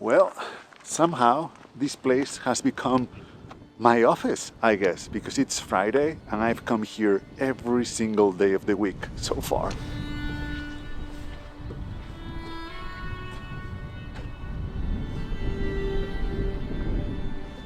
Well, somehow this place has become my office, I guess, because it's Friday and I've come here every single day of the week so far.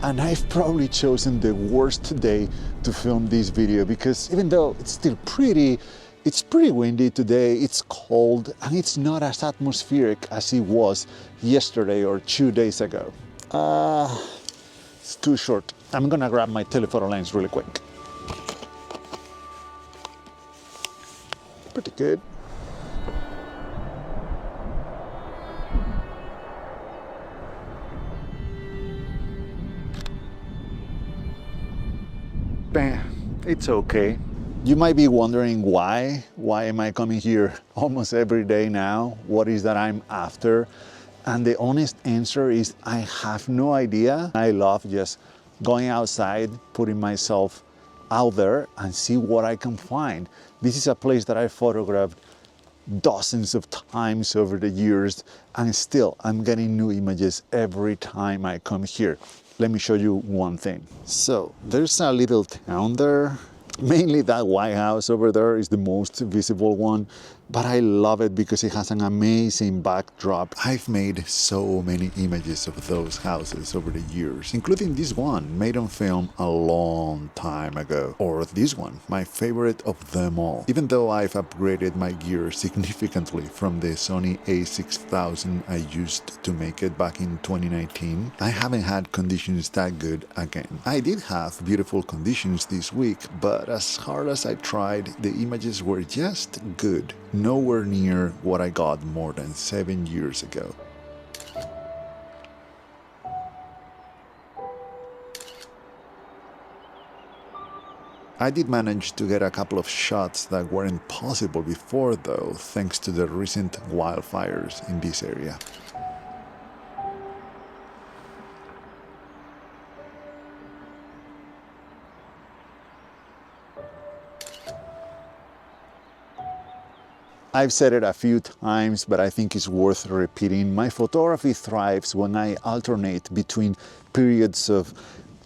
And I've probably chosen the worst day to film this video because even though it's still pretty, it's pretty windy today, it's cold, and it's not as atmospheric as it was yesterday or 2 days ago. It's too short. I'm gonna grab my telephoto lens really quick. Pretty good. It's okay. You might be wondering why am I coming here almost every day now? What is that I'm after? And the honest answer is I have no idea. I love just going outside, putting myself out there and see what I can find. This is a place that I photographed dozens of times over the years, and still I'm getting new images every time I come here. Let me show you one thing. So there's a little town there. Mainly that White House over there is the most visible one, but I love it because it has an amazing backdrop. I've made so many images of those houses over the years, including this one made on film a long time ago. Or this one, my favorite of them all. Even though I've upgraded my gear significantly from the Sony A6000 I used to make it back in 2019, I haven't had conditions that good again. I did have beautiful conditions this week, but as hard as I tried, the images were just good. Nowhere near what I got more than 7 years ago. I did manage to get a couple of shots that weren't possible before though, thanks to the recent wildfires in this area. I've said it a few times, but I think it's worth repeating. My photography thrives when I alternate between periods of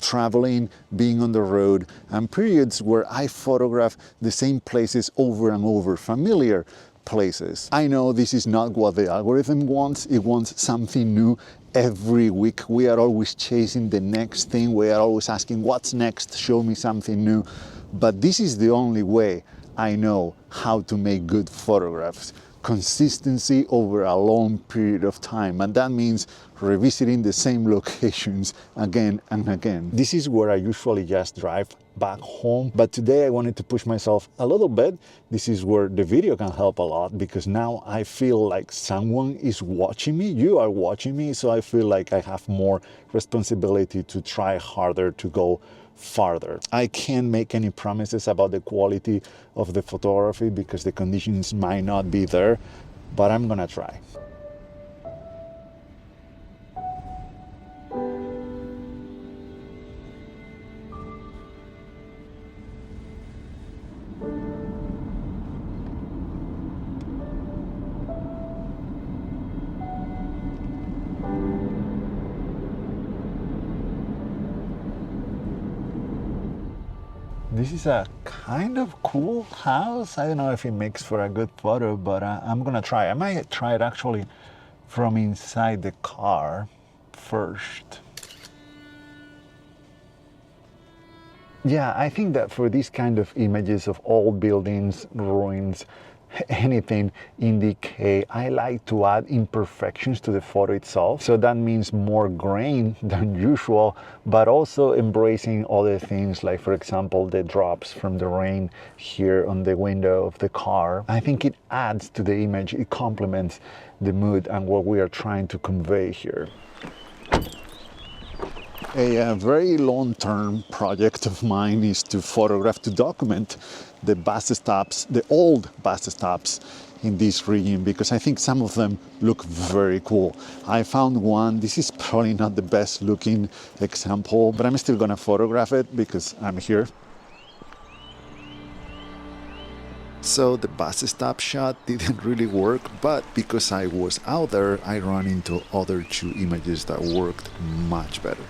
traveling, being on the road, and periods where I photograph the same places over and over, familiar places. I know this is not what the algorithm wants. It wants something new every week. We are always chasing the next thing. We are always asking, what's next? Show me something new. But this is the only way I know how to make good photographs. Consistency over a long period of time, and that means revisiting the same locations again and again. This is where I usually just drive back home, but today I wanted to push myself a little bit. This is where the video can help a lot because now I feel like someone is watching me. You are watching me, so I feel like I have more responsibility to try harder to go farther. I can't make any promises about the quality of the photography because the conditions might not be there, but I'm gonna try. This is a kind of cool house. I don't know if it makes for a good photo, but I'm gonna try. I might try it actually from inside the car first. Yeah, I think that for these kind of images of old buildings, ruins, anything in decay, I like to add imperfections to the photo itself. So that means more grain than usual, but also embracing other things like, for example, the drops from the rain here on the window of the car. I think it adds to the image, it complements the mood and what we are trying to convey here. A very long-term project of mine is to photograph, to document the bus stops, the old bus stops in this region, because I think some of them look very cool. I found one, this is probably not the best looking example, but I'm still gonna photograph it because I'm here. So the bus stop shot didn't really work, but because I was out there, I ran into other two images that worked much better.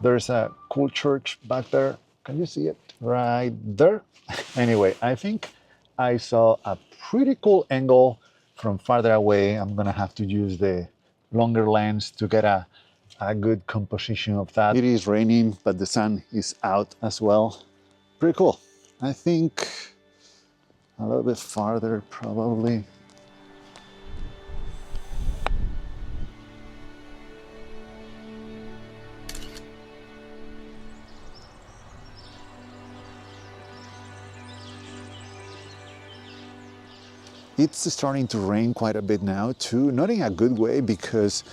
There's a cool church back there. Can you see it? Right there. Anyway, I think I saw a pretty cool angle from farther away. I'm gonna have to use the longer lens to get a good composition of that. It is raining, but the sun is out as well. Pretty cool. I think a little bit farther probably. It's starting to rain quite a bit now too, not in a good way because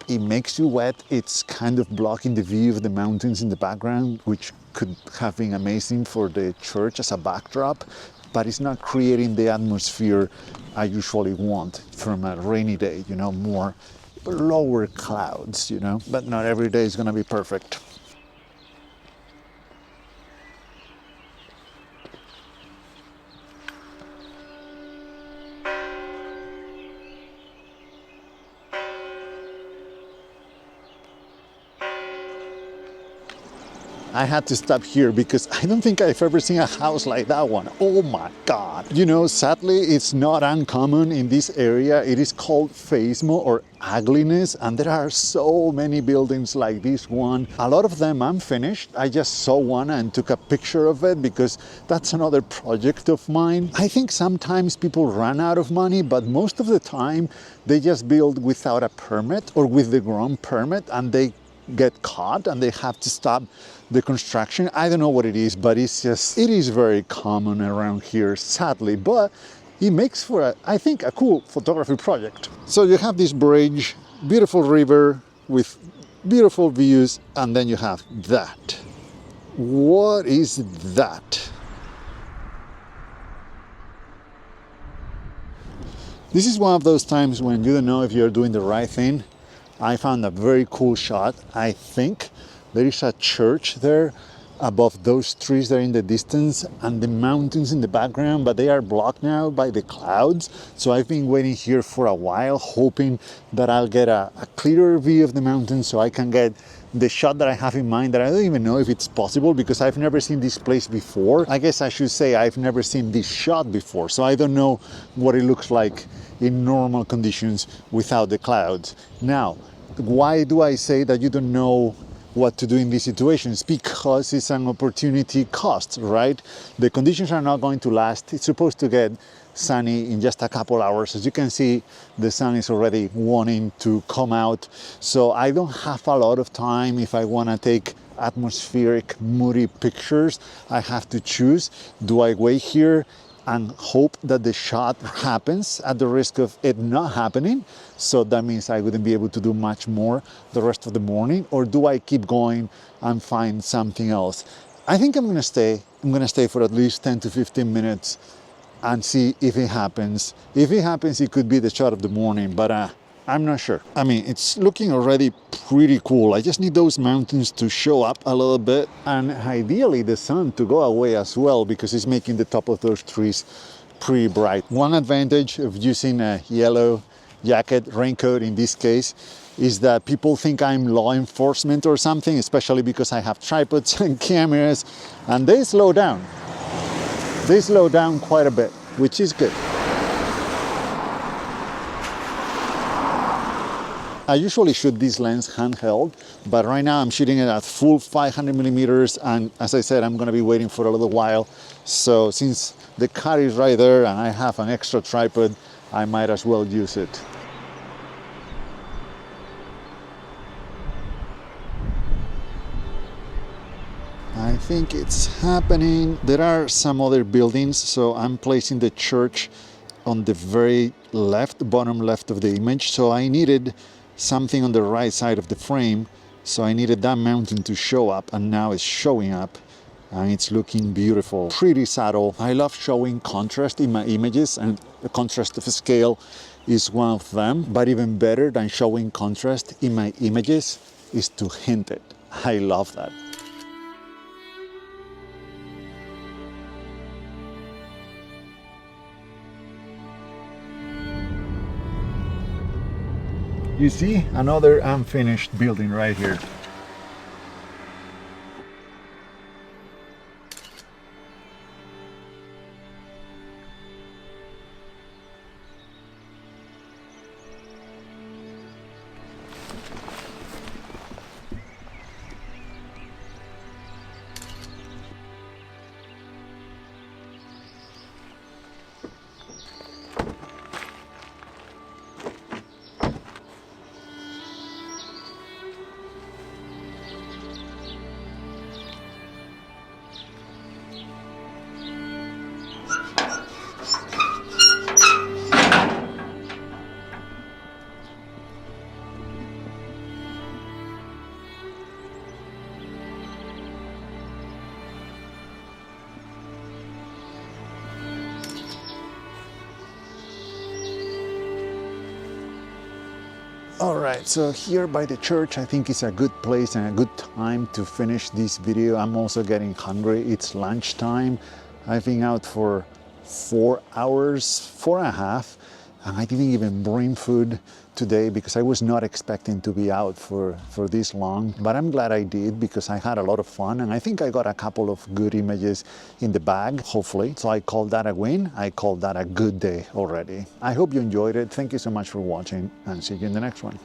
it makes you wet. It's kind of blocking the view of the mountains in the background, which could have been amazing for the church as a backdrop, but it's not creating the atmosphere I usually want from a rainy day, you know, more lower clouds, you know, but not every day is gonna be perfect. I had to stop here because I don't think I've ever seen a house like that one. Oh my God. You know, sadly, it's not uncommon in this area. It is called Phasmo or ugliness, and there are so many buildings like this one. A lot of them unfinished. I just saw one and took a picture of it because that's another project of mine. I think sometimes people run out of money, but most of the time they just build without a permit or with the wrong permit, and they get caught and they have to stop the construction. I don't know what it is, but it is very common around here, sadly, but it makes for I think a cool photography project. So you have this bridge, beautiful river with beautiful views, and then you have that. What is that? This is one of those times when you don't know if you're doing the right thing. I found a very cool shot. I think there is a church there above those trees there in the distance and the mountains in the background, but they are blocked now by the clouds. So I've been waiting here for a while, hoping that I'll get a clearer view of the mountains so I can get the shot that I have in mind, that I don't even know if it's possible because I've never seen this place before. I guess I should say I've never seen this shot before, so I don't know what it looks like in normal conditions without the clouds. Now, why do I say that you don't know what to do in these situations? Because it's an opportunity cost, right? The conditions are not going to last. It's supposed to get sunny in just a couple hours. As you can see, the sun is already wanting to come out. So I don't have a lot of time if I want to take atmospheric, moody pictures. I have to choose. Do I wait here and hope that the shot happens at the risk of it not happening? So that means I wouldn't be able to do much more the rest of the morning. Or do I keep going and find something else? I think I'm gonna stay. I'm gonna stay for at least 10 to 15 minutes and see if it happens. If it happens, it could be the shot of the morning, but I'm not sure. I mean, it's looking already pretty cool. I just need those mountains to show up a little bit, and ideally the sun to go away as well, because it's making the top of those trees pretty bright. One advantage of using a yellow jacket, raincoat in this case, is that people think I'm law enforcement or something, especially because I have tripods and cameras, and they slow down. They slow down quite a bit, which is good. I usually shoot this lens handheld, but right now I'm shooting it at full 500 millimeters, and as I said, I'm gonna be waiting for a little while. So since the car is right there and I have an extra tripod, I might as well use it. I think it's happening. There are some other buildings, so I'm placing the church on the very left, bottom left of the image. So I needed something on the right side of the frame, so I needed that mounting to show up, and now it's showing up and it's looking beautiful, pretty subtle. I love showing contrast in my images, and the contrast of scale is one of them, but even better than showing contrast in my images is to hint it. I love that. You see another unfinished building right here. All right, so here by the church, I think it's a good place and a good time to finish this video. I'm also getting hungry. It's lunchtime. I've been out for 4 hours, 4.5, and I didn't even bring food today because I was not expecting to be out for this long. But I'm glad I did because I had a lot of fun, and I think I got a couple of good images in the bag, hopefully. So I call that a win. I call that a good day already. I hope you enjoyed it. Thank you so much for watching, and see you in the next one.